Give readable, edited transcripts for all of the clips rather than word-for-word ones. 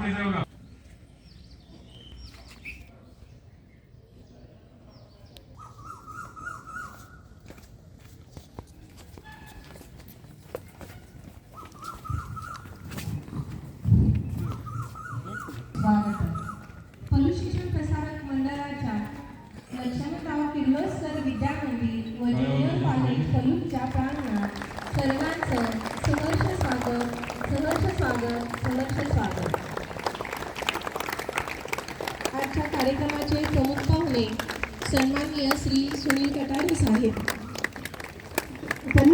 मानते जाऊगा। शिक्षण प्रसारक मंडळाच्या लक्ष्मणराव किर्लोस्कर विद्यामंदिर व ज्युनियर कॉलेज फलूटच्या प्रांगणात सर्वांचं सहर्ष स्वागत। आजच्या कार्यक्रमाचे प्रमुख पाहुणे सन्माननीय श्री सुनील कटारे साहेब,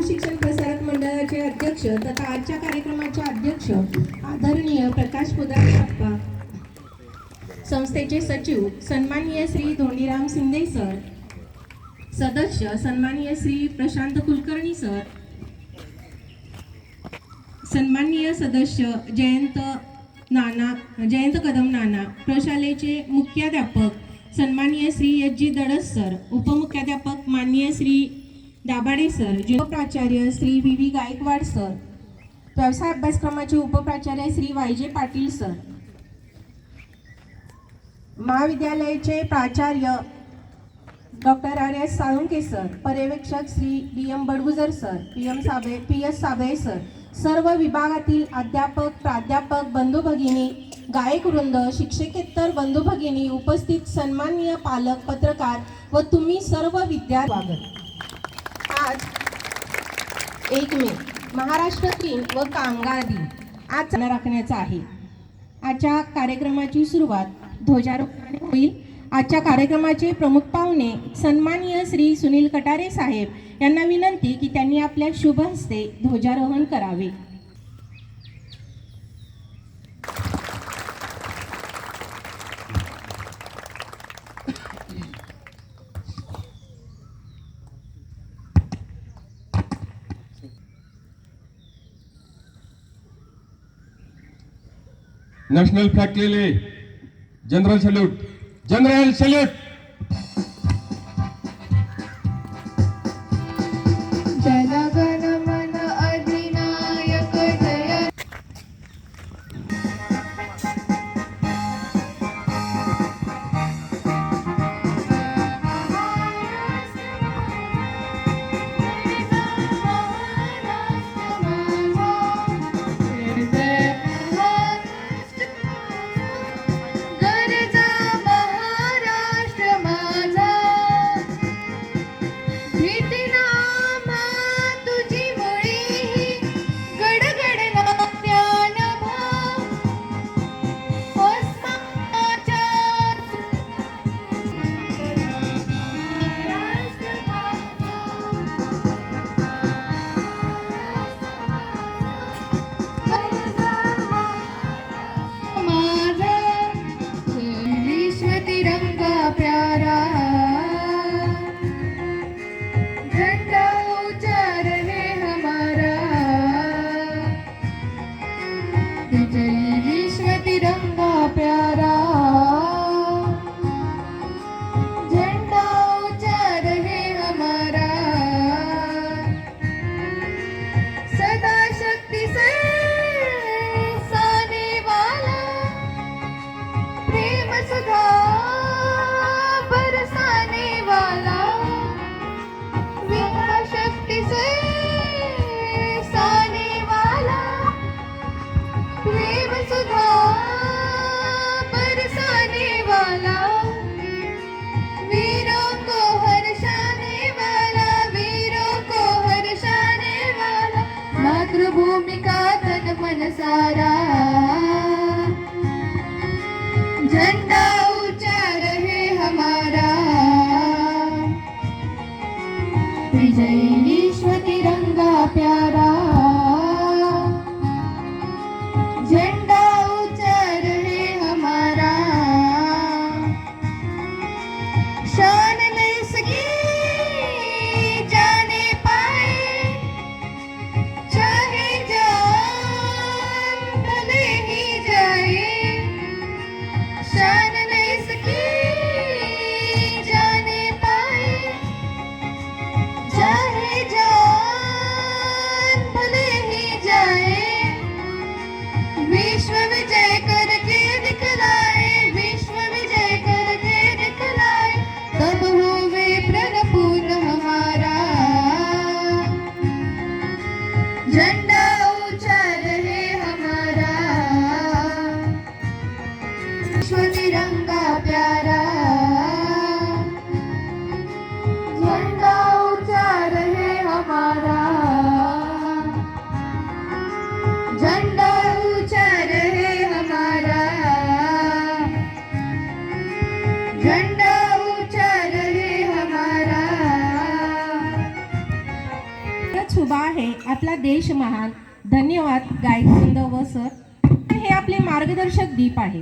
शिक्षण प्रसारक मंडळाचे अध्यक्ष तथा आजच्या कार्यक्रमाचे अध्यक्ष आदरणीय प्रकाश पुदारे अप्पा, संस्थेचे सचिव सन्माननीय श्री धोंडीराम शिंदे सर, सदस्य सन्माननीय श्री प्रशांत कुलकर्णी सर, सन्माननीय सदस्य जयंत कदम नाना, प्रशालेचे मुख्याध्यापक सन्माननीय Shri H G Dadas sir, उपमुख्याध्यापक माननीय श्री दाभाडे सर, उपप्राचार्य Shri V V Gaikwad sir, व्यवसाय अभ्यासक्रमाचे उपप्राचार्य श्री वाय जे पाटील सर, महाविद्यालयाचे प्राचार्य doctor R S Salunke sir, पर्यवेक्षक Shri D M Badgujar sir, P S Sable sir, सर्व विभागातील अध्यापक प्राध्यापक बंधू भगिनी, गायक वृंद, शिक्षकेतर बंधू भगिनी, उपस्थित सन्माननीय पालक, पत्रकार व तुम्ही सर्व विद्यार्थी, आज 1 मे महाराष्ट्र दिन व कामगार दिन आज राखण्याचा आहे। आजच्या कार्यक्रमाची सुरुवात ध्वजारोहणाने होईल। आजच्या कार्यक्रमाचे प्रमुख पाहुणे सन्माननीय श्री सुनील कटारे साहेब यांना विनंती की त्यांनी आपल्या शुभ हस्ते ध्वजारोहण करावे। नेशनल फ्लैग के लिए जनरल सैल्यूट, जनरल सैल्यूट। मातृभूमि का तन मन सारा, झंडा ऊंचा रहे हमारा, विजयी विश्व तिरंगा प्यारा, झंडा ऊंचा रहे हमारा, शान नहीं सकी जाने पाए चाहे जान आहे आपला देश महान. धन्यवाद गायकवंद व सर. हे आपले मार्गदर्शक दीप आहे.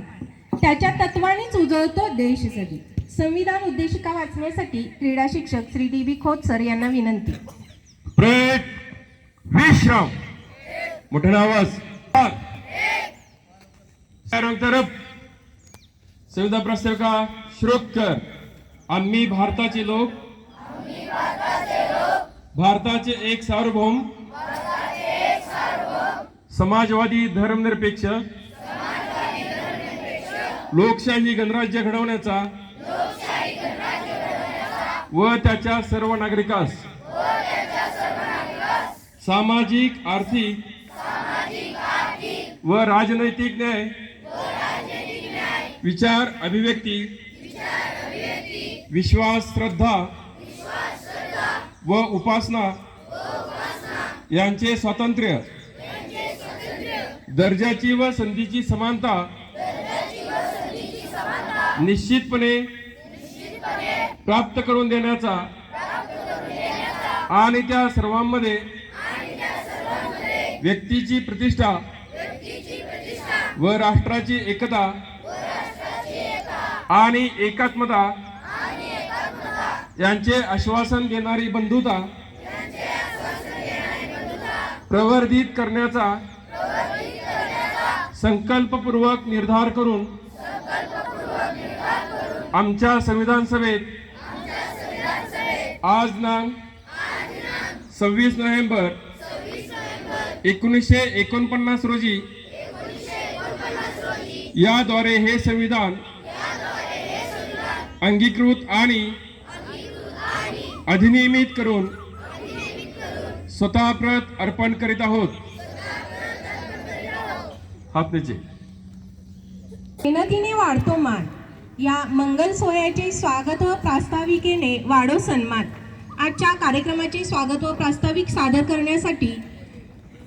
त्याच्या तत्वानेच उजळतो देश जगी. संविधान उद्देशिका वाचण्यासाठी क्रीडा शिक्षक श्री डी खोत सर यांना विनंती. प्रेट विश्राम मोठ्या आवाज तरफ संविधान प्रास्ताविका श्रोतकर. आम्ही भारताचे लोक भारताचे एक सार्वभौम समाजवादी धर्मनिरपेक्ष लोकशाही गणराज्य घडवण्याचा व त्याच्या सर्व नागरिकास सामाजिक आर्थिक व राजनैतिक न्याय विचार अभिव्यक्ती विश्वास श्रद्धा व उपासना यांचे स्वातंत्र्य दर्जाची व संधीची समानता निश्चितपणे प्राप्त करून देण्याचा आणि त्या सर्वांमध्ये व्यक्तीची प्रतिष्ठा व राष्ट्राची एकता आणि एकात्मता यांचे आश्वासन देणारी बंधुता प्रवर्धित करण्याचा संकल्पपूर्वक निर्धार करून आमच्या संविधान सभेत आज दिनांक 26 नोव्हेंबर 1949 रोजी याद्वारे हे संविधान अंगीकृत आणि अधिनियमित करून स्वतः प्रत अर्पण करीत आहोत. हात नीचे. मेहनतीने वाढतो मान. या मंगल सोहळ्याचे स्वागत व प्रास्ताविकेने वाढो सन्मान. आजच्या कार्यक्रमाचे स्वागत व प्रास्ताविक सादर करण्यासाठी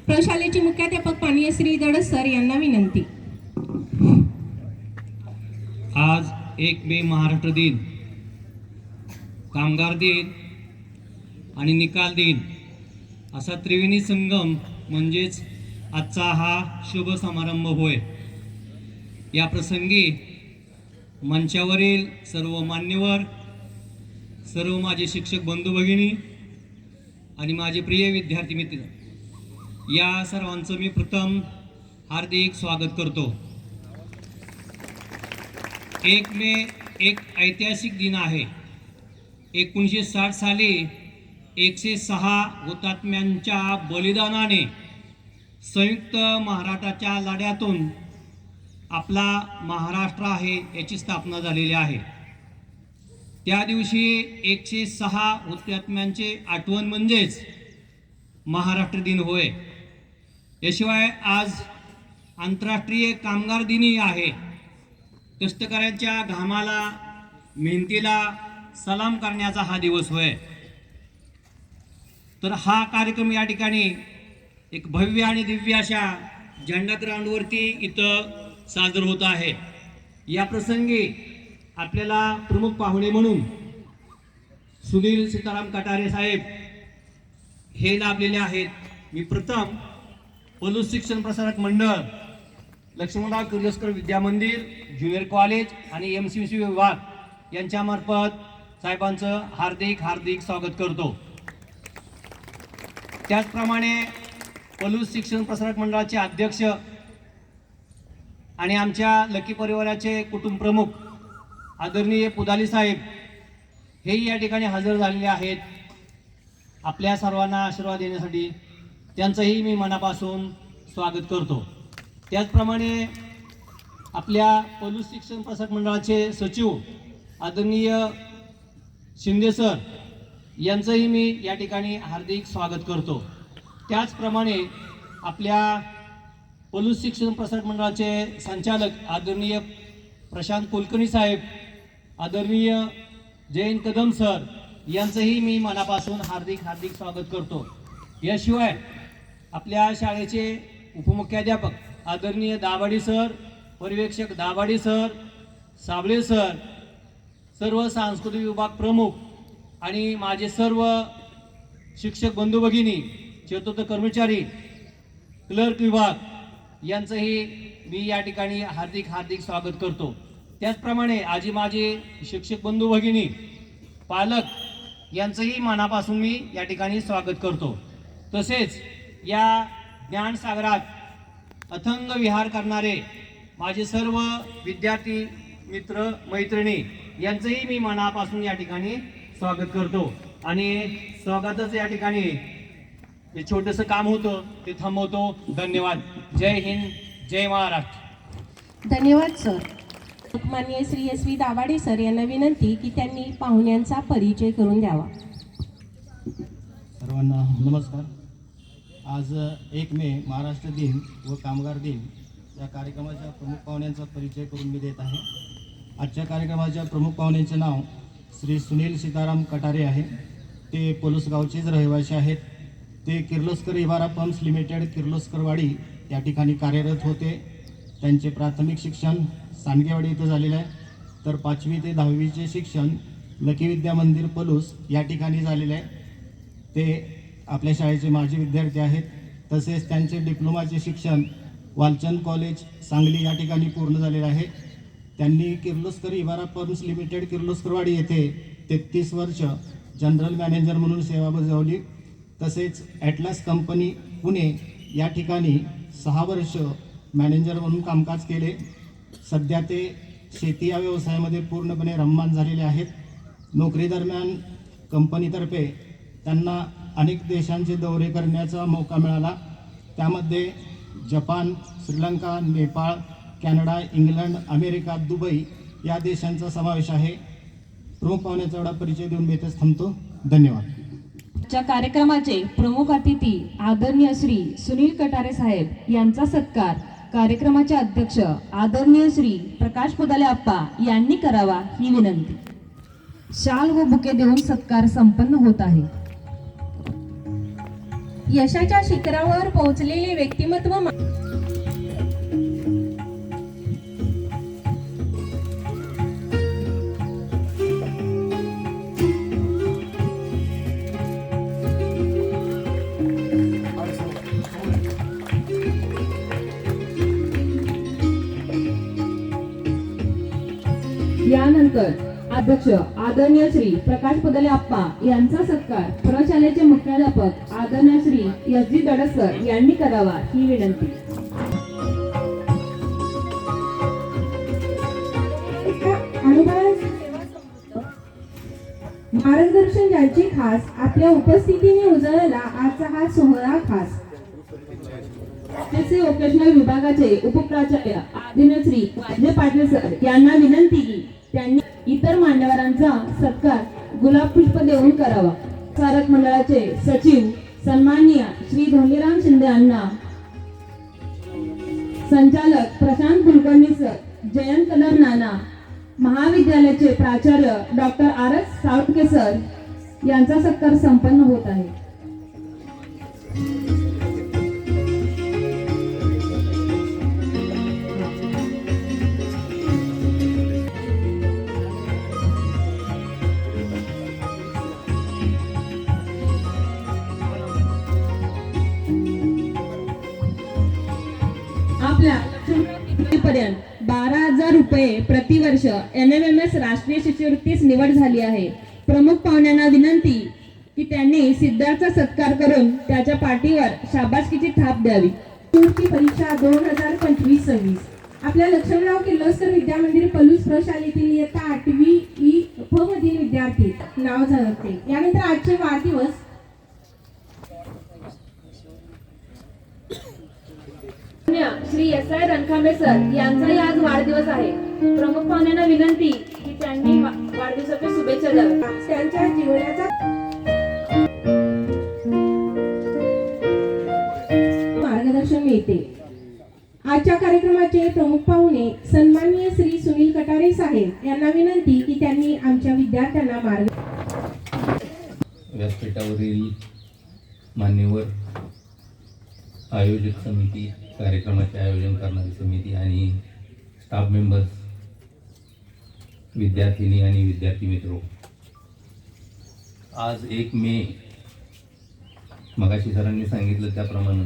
प्रशालेचे मुख्याध्यापक माननीय श्री दडस सर यांना विनंती. आज 1 मे महाराष्ट्र दिन, कामगार दिन आणि निकाल दिन असा त्रिवेणी संगम म्हणजेच आजचा हा शुभ समारंभ होय. या प्रसंगी मंचावरील सर्व मान्यवर, सर्व माझे शिक्षक बंधू भगिनी आणि माझे प्रिय विद्यार्थी मित्र या सर्वांचं मी प्रथम हार्दिक स्वागत करतो. 1 मे एक ऐतिहासिक दिन आहे. 1960 साली 106 हुतात्म्यांच्या बलिदानाने संयुक्त महाराष्ट्राच्या लढ्यातून आपला महाराष्ट्र आहे याची स्थापना झालेली आहे. त्या दिवशी 106 हुतात्म्यांचे आठवण म्हणजेच महाराष्ट्र दिन होय. याशिवाय आज आंतरराष्ट्रीय कामगार दिनही आहे. कष्टकऱ्यांच्या घामाला मेहनतीला सलाम करण्याचा हा दिवस होय. तर हा कार्यक्रम या ठिकाणी एक भव्य आणि दिव्य अशा झेंडा ग्राउंडवरती इथं सादर होत आहे. या प्रसंगी आपल्याला प्रमुख पाहुणे म्हणून सुनील सीताराम कटारे साहेब हे लाभलेले आहेत. मी प्रथम पलूस शिक्षण प्रसारक मंडळ, लक्ष्मणराव किर्लोस्कर विद्या मंदिर, ज्युनियर कॉलेज आणि MCMC विभाग यांच्यामार्फत साहेबांचं हार्दिक हार्दिक स्वागत करतो. त्याचप्रमाणे पलूस शिक्षण प्रसारक मंडळाचे अध्यक्ष आणि आमच्या लकी परिवाराचे कुटुंब प्रमुख आदरणीय पुदाली साहेब हेही या ठिकाणी हजर झालेले आहेत आपल्या सर्वांना आशीर्वाद देण्यासाठी. त्यांचंही मी मनापासून स्वागत करतो. त्याचप्रमाणे आपल्या पलूस शिक्षण प्रसारक मंडळाचे सचिव आदरणीय शिंदे सर यांचंही मी या ठिकाणी हार्दिक स्वागत करतो. त्याचप्रमाणे आपल्या पलूस शिक्षण प्रसारक मंडळाचे संचालक आदरणीय प्रशांत कुलकर्णी साहेब, आदरणीय जयंत कदम सर यांचंही मी मनापासून हार्दिक हार्दिक स्वागत करतो. याशिवाय आपल्या शाळेचे उपमुख्याध्यापक आदरणीय दाभाडी सर, पर्यवेक्षक दाभाडी सर, साबळे सर, सर्व सांस्कृतिक विभाग प्रमुख आणि माझे सर्व शिक्षक बंधू भगिनी चतुर्थ कर्मचारी, क्लर्क विभाग यांचंही मी या ठिकाणी हार्दिक स्वागत करतो. त्याचप्रमाणे आजी माझे शिक्षक बंधू भगिनी, पालक यांचंही मनापासून मी या ठिकाणी स्वागत करतो. तसेच या ज्ञानसागरात अथंग विहार करणारे माझे सर्व विद्यार्थी मित्र मैत्रिणी यांचंही मी मनापासून या ठिकाणी स्वागत करतो. आणि स्वागतच या ठिकाणी जे छोटंसं काम होतं ते थांबवतो. धन्यवाद. जय हिंद, जय महाराष्ट्र. धन्यवाद सर. माननीय Shri S V Dabhade sir यांना विनंती की त्यांनी पाहुण्यांचा परिचय करून द्यावा. सर्वांना नमस्कार. आज 1 मे महाराष्ट्र दिन व कामगार दिन या कार्यक्रमाच्या प्रमुख पाहुण्यांचा परिचय करून मी देत आहे. आजच्या कार्यक्रमाच्या प्रमुख पाहुण्यांचे नाव श्री सुनील सीताराम कटारे आहे. ते पोलसगावचेच रहिवासी आहेत. ते किर्लोस्कर इबारा पंप्स लिमिटेड किर्लोस्करवाडी या ठिकाणी कार्यरत होते. त्यांचे प्राथमिक शिक्षण सांडगेवाडी इथं झालेलं आहे, तर 5वी ते 10वीचे शिक्षण लकी विद्या मंदिर पलूस या ठिकाणी झालेलं आहे. ते आपल्या शाळेचे माजी विद्यार्थी आहेत. तसेच त्यांचे डिप्लोमाचे शिक्षण वालचंद कॉलेज सांगली या ठिकाणी पूर्ण झालेलं आहे. त्यांनी किर्लोस्कर इबारा पंप्स लिमिटेड किर्लोस्करवाडी येथे 33 वर्ष जनरल मॅनेजर म्हणून सेवा बजावली. तसेच ॲटलास कंपनी पुणे या ठिकाणी 6 वर्ष मॅनेजर म्हणून कामकाज केले. सध्या ते शेती या व्यवसायामध्ये पूर्णपणे रममान झालेले आहेत. नोकरीदरम्यान कंपनीतर्फे त्यांना अनेक देशांचे दौरे करण्याचा मौका मिळाला. त्यामध्ये Japan, Sri Lanka, Nepal, Canada, England, America, Dubai या देशांचा समावेश आहे. प्रमुख पाहुण्याचा एवढा परिचय देऊन मी इथेच थांबतो. धन्यवाद. च्या कार्यक्रमाचे प्रमुख अतिथी आदरणीय श्री सुनील कटारे साहेब यांचा सत्कार कार्यक्रमाचे अध्यक्ष आदरणीय श्री प्रकाश पुदाले आप्पा यांनी करावा ही विनंती. शाल व बुके देऊन सत्कार संपन्न होत आहे. यशाच्या शिखरावर पोहोचलेले व्यक्तिमत्व यानंतर अध्यक्ष आदरणीय श्री प्रकाश पुदाले आप्पा यांचा सत्कार प्रशालेचे मुख्याध्यापक आदरणीय श्री एस जी दडसकर यांनी करावा ही विनंती. मार्गदर्शन ज्यांचे खास आपल्या उपस्थितीने उजळला आजचा हा सोहळा खास. त्याचे वोकेशनल विभागाचे उपप्राचार्य आदरणीय श्री वाजे पाटील सर यांना विनंती की त्यांनी इतर मान्यवरांचा सत्कार गुलाब पुष्प देऊन करावा. प्रसारक मंडळाचे सचिव सन्माननीय श्री धोंडीराम शिंदे यांना, संचालक प्रशांत कुलकर्णी सर, जयंत कदम नाना, महाविद्यालयाचे प्राचार्य doctor R S Salunke sir यांचा सत्कार संपन्न होत आहे. आपल्या पर्यंत 12,000 रुपये प्रतिवर्ष NMMS राष्ट्रीय शिष्यवृत्तीस निवड झाली आहे. प्रमुख पाहुण्यांना विनंती की त्यांनी सिद्धार्थचा सत्कार करून त्याच्या पाठीवर शाबासकीची थाप द्यावी. ची परीक्षा 2025-26 आपल्या लक्ष्मणराव किर्लोस्कर विद्या मंदिर पलूस प्रशालेतील इयत्ता 8वी ई फ मधील विद्यार्थी नाव झळकते. यानंतर आजचे वाढदिवस Shri S I Rankhambe sir यांचाही आज वाढदिवस आहे. प्रमुख पाहुण्यांना विनंती की त्यांनी वाढदिवसाच्या शुभेच्छा द्याव्या. त्यांच्या जीवनाचा मार्गदर्शन मिळते. आजच्या कार्यक्रमाचे प्रमुख पाहुणे सन्माननीय श्री सुनील कटारे साहेब यांना विनंती की त्यांनी आमच्या विद्यार्थ्यांना व्यासपीठावरील मान्यवर, आयोजक समिती, कार्यक्रमाचे आयोजन करणारी समिती आणि स्टाफ मेंबर्स, विद्यार्थिनी आणि विद्यार्थी मित्रो, आज 1 मे मगाशी सरांनी सांगितलं त्याप्रमाणे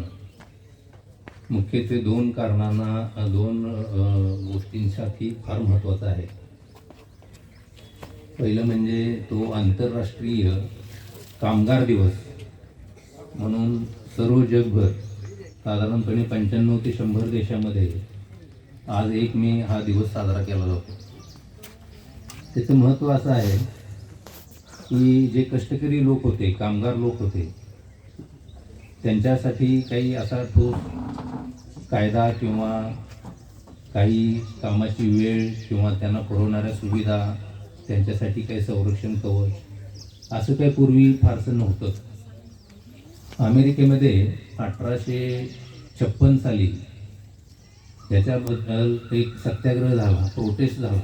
मुख्यत्वे दोन गोष्टींसाठी फार महत्त्वाचं आहे. पहिलं म्हणजे तो आंतरराष्ट्रीय कामगार दिवस म्हणून सर्व जगभर साधारणपणे 95 ते 100 देशामध्ये आज 1 मे हा दिवस साजरा केला जातो. त्याचं महत्त्व असं आहे की जे कष्टकरी लोक होते, कामगार लोक होते, त्यांच्यासाठी काही असा ठोस कायदा किंवा काही कामाची वेळ किंवा त्यांना पुरवणाऱ्या सुविधा, त्यांच्यासाठी काही संरक्षण कवच असं काही पूर्वी फारसं नव्हतं. अमेरिकेमध्ये 1856 साली त्याच्याबद्दल एक सत्याग्रह झाला, प्रोटेस्ट झाला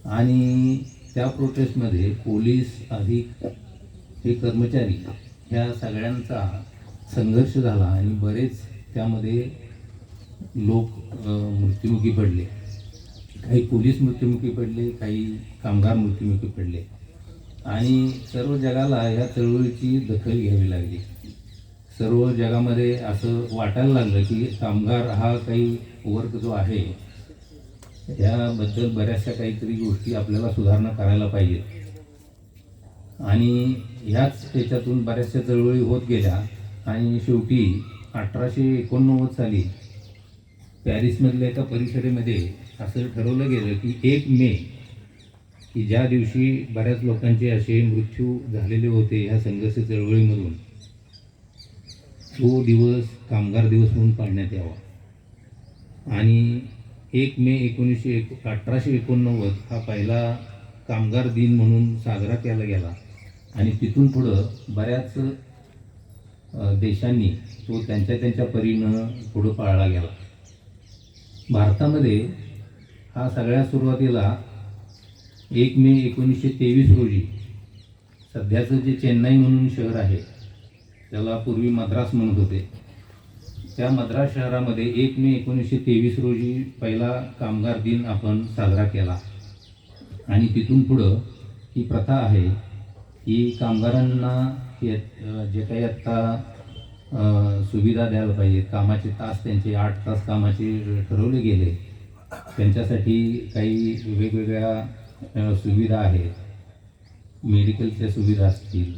आणि त्या प्रोटेस्टमध्ये पोलीस अधिक हे कर्मचारी ह्या सगळ्यांचा संघर्ष झाला आणि बरेच त्यामध्ये लोक मृत्युमुखी पडले. काही पोलीस मृत्युमुखी पडले, काही कामगार मृत्युमुखी पडले आणि सर्व जगाला या चळवळीची दखल घ्यावी लागली. सर्व जगामध्ये असं वाटायला लागलं की कामगार हा काही वर्ग जो आहे याबद्दल बऱ्याचशा काहीतरी गोष्टी आपल्याला सुधारणा करायला पाहिजेत आणि ह्याच त्याच्यातून बऱ्याचशा चळवळी होत गेल्या आणि शेवटी 1889 साली पॅरिसमधल्या एका परिषदेमध्ये असं ठरवलं गेलं की 1 मे की ज्या दिवशी बऱ्याच लोकांचे असे मृत्यू झालेले होते ह्या संघर्ष चळवळीमधून, तो दिवस कामगार दिवस म्हणून पाळण्यात यावा आणि 1 मे 1889 हा पहिला कामगार दिन म्हणून साजरा केला गेला आणि तिथून पुढं बऱ्याच देशांनी तो त्यांच्या परीनं पुढं पाळला गेला. भारतामध्ये हा सगळ्यात सुरुवातीला 1 मे 1923 रोजी सध्याचं जे चेन्नई म्हणून शहर आहे, त्याला पूर्वी मद्रास म्हणत होते, त्या मद्रास शहरामध्ये 1 मे 1923 रोजी पहिला कामगार दिन आपण साजरा केला आणि तिथून पुढं ही प्रथा आहे की कामगारांना जे काही आत्ता सुविधा द्यायला पाहिजे, कामाचे तास त्यांचे 8 तास कामाचे ठरवले गेले, त्यांच्यासाठी काही वेगवेगळ्या सुविधा आहेत, मेडिकलच्या सुविधा असतील,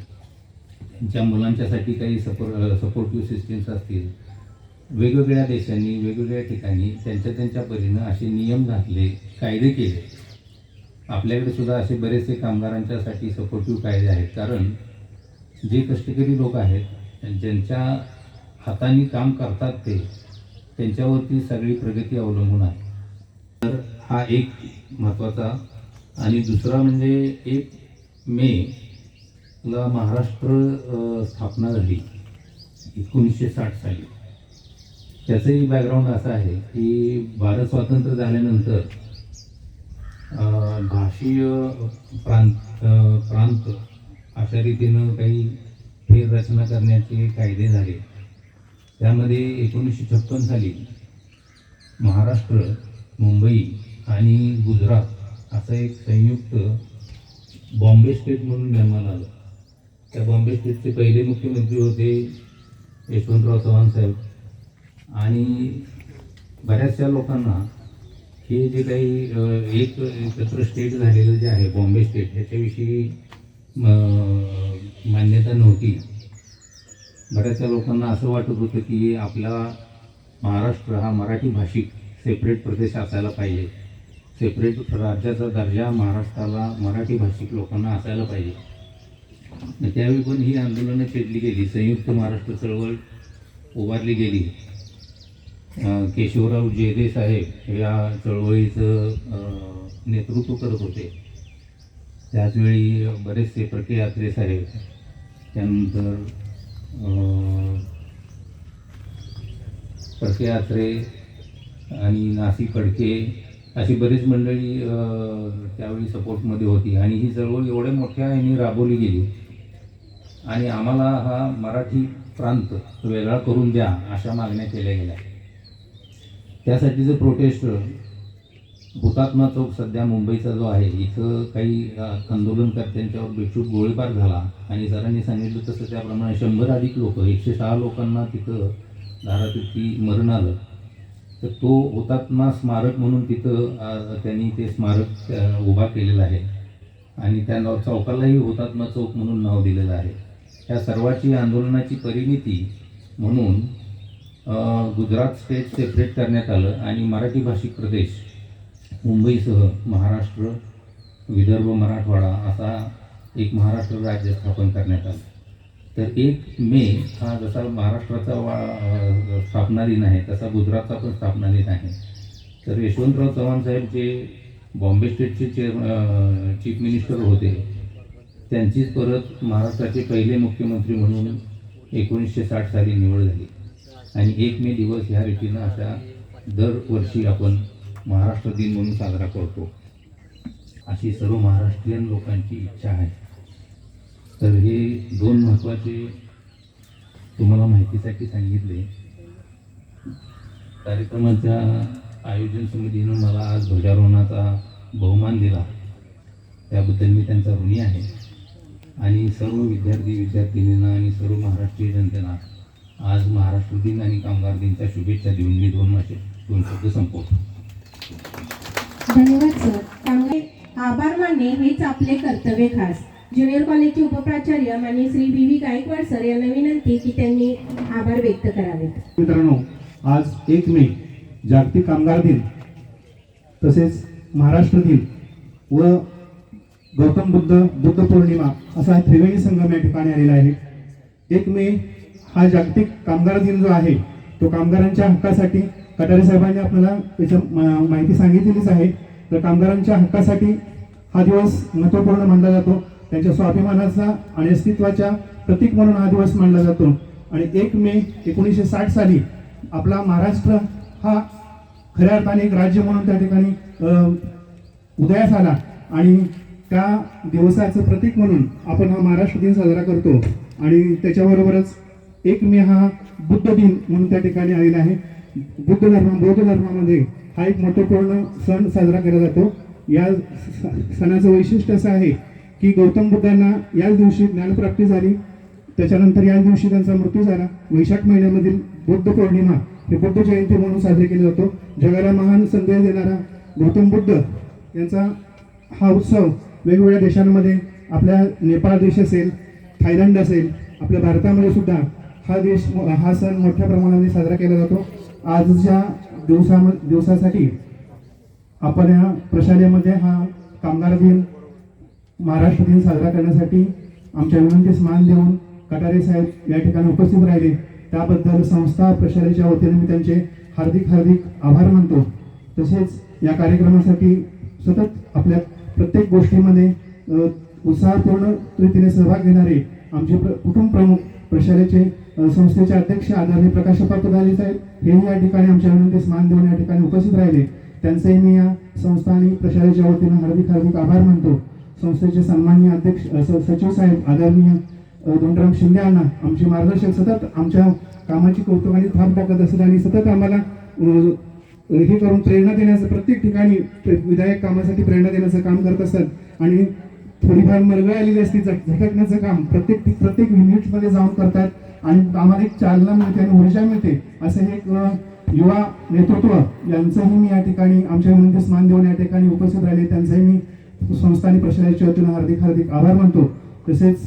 त्यांच्या मुलांच्यासाठी काही सपोर्टिव्ह सिस्टीम्स असतील. वेगवेगळ्या देशांनी वेगवेगळ्या ठिकाणी त्यांच्या परीनं असे नियम घातले, कायदे केले. आपल्याकडे सुद्धा असे बरेचसे कामगारांच्यासाठी सपोर्टिव्ह कायदे आहेत, कारण जे कष्टकरी लोक आहेत ज्यांच्या हाताने काम करतात ते त्यांच्यावरती सगळी प्रगती अवलंबून आहे. तर हा एक महत्त्वाचा. आणि दुसरा म्हणजे 1 मे ला महाराष्ट्र स्थापना झाली 1960 साली. त्याचंही बॅकग्राऊंड असं आहे की भारत स्वातंत्र्य झाल्यानंतर भाषीय प्रांत अशा रीतीनं काही फेररचना करण्याचे कायदे झाले. त्यामध्ये 1956 साली महाराष्ट्र, मुंबई आणि गुजरात असं एक संयुक्त बॉम्बे स्टेट म्हणून निर्माण आलं. त्या बॉम्बे स्टेटचे पहिले मुख्यमंत्री होते यशवंतराव चव्हाण साहेब आणि बऱ्याचशा लोकांना हे जे काही एकत्र स्टेट झालेलं जे आहे बॉम्बे स्टेट, ह्याच्याविषयी मान्यता नव्हती. बऱ्याचशा लोकांना असं वाटत होतं की आपला महाराष्ट्र हा मराठी भाषिक सेपरेट प्रदेश असायला पाहिजे, सेपरेट राज्याचा दर्जा महाराष्ट्राला मराठी भाषिक लोकांना असायला पाहिजे. त्यावेळी पण ही आंदोलनं छेडली गेली, संयुक्त महाराष्ट्र चळवळ उभारली गेली. केशवराव जेधे साहेब या चळवळीचं नेतृत्व करत होते. त्याचवेळी बरेचसे प्रके यात्रे साहेब, त्यानंतर प्रके यात्रे आणि नाशिक कडके अशी बरीच मंडळी त्यावेळी सपोर्टमध्ये होती आणि ही चळवळ एवढ्या मोठ्या ह्यांनी राबवली गेली आणि आम्हाला हा मराठी प्रांत वेगळा करून द्या अशा मागण्या केल्या गेल्या. त्यासाठीचं प्रोटेस्ट हुतात्मा चौक सध्या मुंबईचा जो आहे, इथं काही आंदोलनकर्त्यांच्यावर बेशुद्ध गोळीबार झाला आणि सरांनी सांगितलं तसं त्याप्रमाणे 100 अधिक लोक 106 लोकांना तिथं धारातीर्थी मरण आलं. तर तो हुतात्मा स्मारक म्हणून तिथं त्यांनी ते स्मारक उभा केलेलं आहे आणि त्या चौकालाही हुतात्मा चौक म्हणून नाव दिलेलं आहे. या सर्वाची आंदोलनाची परिणिती म्हणून गुजरात स्टेट सेपरेट करण्यात आलं आणि मराठी भाषिक प्रदेश मुंबईसह महाराष्ट्र, विदर्भ, मराठवाडा असा एक महाराष्ट्र राज्य स्थापन करण्यात आलं. तर 1 मे हा जसा महाराष्ट्राचा स्थापना दिन आहे तसा गुजरातचा पण स्थापना दिन आहे. तर यशवंतराव चव्हाण साहेब जे बॉम्बे स्टेटचे चीफ मिनिस्टर होते, त्यांचीच परत महाराष्ट्राचे पहिले मुख्यमंत्री म्हणून 1960 साली निवड झाली आणि 1 मे दिवस ह्या रीतीनं अशा दरवर्षी आपण महाराष्ट्र दिन म्हणून साजरा करतो, अशी सर्व महाराष्ट्रीयन लोकांची इच्छा आहे. तर हे 2 महत्त्वाचे तुम्हाला माहितीसाठी सांगितले. कार्यक्रमाच्या आयोजन समितीनं मला आज ध्वजारोहणाचा बहुमान दिला, त्याबद्दल मी त्यांचा ऋणी आहे आणि सर्व विद्यार्थिनींना आणि सर्व महाराष्ट्रीय जनतेला आज महाराष्ट्र दिन आणि कामगार दिनच्या शुभेच्छा देऊन मी 2 शब्द संपवतो. धन्यवाद सर. कामगार आभार मानणे हेच आपले कर्तव्य खास. ज्युनियर कॉलेजचे उपप्राचार्य माननीय श्री बी गायकवाड सर यांना विनंती की त्यांनी आभार व्यक्त करावेत. मित्रांनो, आज 1 मे जागतिक कामगार दिन तसेच महाराष्ट्र दिन व गौतम बुद्ध पौर्णिमा असा त्रिवेणी संगम या ठिकाणी आलेला आहे. 1 मे हा जागतिक कामगार दिन जो आहे तो कामगारांच्या हक्कासाठी कटारे साहेबांनी आपल्याला त्याची माहिती सांगितलेलीच आहे. तर कामगारांच्या हक्कासाठी हा दिवस महत्त्वपूर्ण मानला जातो. त्यांच्या स्वाभिमानाचा आणि अस्तित्वाच्या प्रतीक म्हणून हा दिवस मानला जातो. आणि 1 मे 1960 साली आपला महाराष्ट्र हा खऱ्या अर्थाने एक राज्य म्हणून त्या ठिकाणी उदयास आला आणि त्या दिवसाचं प्रतीक म्हणून आपण हा महाराष्ट्र दिन साजरा करतो. आणि त्याच्याबरोबरच 1 मे हा बुद्ध दिन म्हणून त्या ठिकाणी आलेला आहे. बौद्ध धर्मामध्ये हा एक महत्त्वपूर्ण सण साजरा केला जातो. या सणाचं वैशिष्ट्य असं आहे की गौतम बुद्धांना याच दिवशी ज्ञानप्राप्ती झाली, त्याच्यानंतर याच दिवशी त्यांचा मृत्यू झाला. वैशाख महिन्यामधील बुद्ध पौर्णिमा हे बुद्ध जयंती म्हणून साजरी केली जातो. जगाला महान संदेश देणारा गौतम बुद्ध यांचा हा उत्सव वेगवेगळ्या देशांमध्ये, आपल्या नेपाळ देश असेल, थायलंड असेल, आपल्या भारतामध्ये सुद्धा हा सण मोठ्या प्रमाणाने साजरा केला जातो. आजच्या दिवसासाठी आपण या प्रशालेमध्ये हा कामगार दिन, महाराष्ट्र दिन साजरा करण्यासाठी आमच्या विनंतीस मान देऊन कटारे साहेब या ठिकाणी उपस्थित राहिले. त्याबद्दल संस्था प्रशालेच्या वतीने मी त्यांचे हार्दिक आभार मानतो. तसेच या कार्यक्रमासाठी सतत आपल्या प्रत्येक गोष्टीमध्ये उत्साहपूर्ण रीतीने सहभाग घेणारे आमचे कुटुंब प्रमुख प्रशालेचे संस्थेचे अध्यक्ष आदरणीय प्रकाशप्पा पदाले साहेब हेही या ठिकाणी आमच्या विनंतीस मान देऊन या ठिकाणी उपस्थित राहिले. त्यांचेही मी या संस्था आणि प्रशालेच्या वतीने हार्दिक आभार मानतो. संस्थेचे सन्माननीय अध्यक्ष सचिव साहेब आदरणीय धोंडराम शिंदे यांना आमचे मार्गदर्शक सतत आमच्या कामाची कौतुक आणि थाप टाकत असतात आणि सतत आम्हाला हे करून प्रेरणा देण्याचं, प्रत्येक ठिकाणी विधायक कामासाठी प्रेरणा देण्याचं काम करत असतात आणि थोडीफार मरगळ आलेली असते झटकण्याचं काम प्रत्येक युनिटमध्ये जाऊन करतात आणि आम्हाला एक चालना मिळते आणि ऊर्जा मिळते. असं हे एक युवा नेतृत्व यांचंही मी या ठिकाणी आमच्या विनंतीस मान देऊन या ठिकाणी उपस्थित राहिले. त्यांचंही मी संस्था आणि प्रशालेच्या वतीनं हार्दिक आभार मानतो. तसेच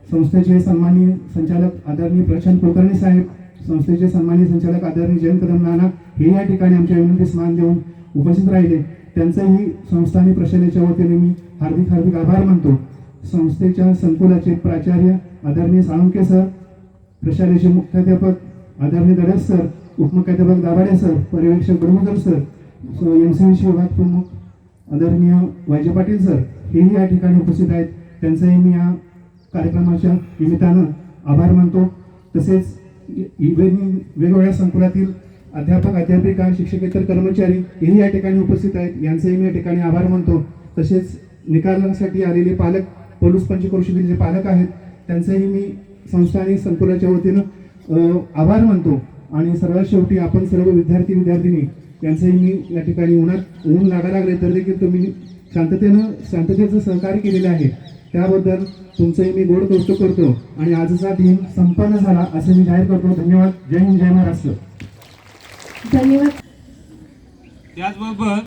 संस्थेचे सन्माननीय संचालक आदरणीय प्रशांत कुलकर्णी साहेब, संस्थेचे सन्माननीय संचालक आदरणीय जयंत कदम नाना हे या ठिकाणी आमच्या विनंतीस मान देऊन उपस्थित राहिले. त्यांचंही संस्था आणि प्रशालेच्या वतीने मी हार्दिक आभार मानतो. संस्थेच्या संकुलाचे प्राचार्य आदरणीय साळुंके सर, प्रशालेचे मुख्याध्यापक आदरणीय दडस सर, उपमुख्याध्यापक दाभाडे सर, पर्यवेक्षक बडगुजर सर, MCVC विभाग प्रमुख आदरणीय वायजे पाटील सर हेही या ठिकाणी उपस्थित आहेत. त्यांचंही मी या कार्यक्रमाच्या निमित्तानं आभार मानतो. तसेच वेगवेगळ्या संकुलातील अध्यापक, अध्यापिका, शिक्षकेतर कर्मचारी हेही या ठिकाणी उपस्थित आहेत. यांचंही मी या ठिकाणी आभार मानतो. तसेच निकालासाठी आलेले पालक, पोलीस पंचक्रोशीतील जे पालक आहेत त्यांचंही मी संस्था आणि संकुलाच्या वतीनं आभार मानतो. आणि सर्वात शेवटी आपण सर्व विद्यार्थी विद्यार्थिनी यांचंही मी या ठिकाणी ऊन लागा लागले तर देखील तुम्ही शांततेचं सहकार्य केलेलं आहे, त्याबद्दल तुमचंही मी गोड कौतुक करतो आणि आजचा दिन संपन्न झाला असं मी जाहीर करतो. धन्यवाद. जय हिंद, जय महाराष्ट्र. धन्यवाद. त्याचबरोबर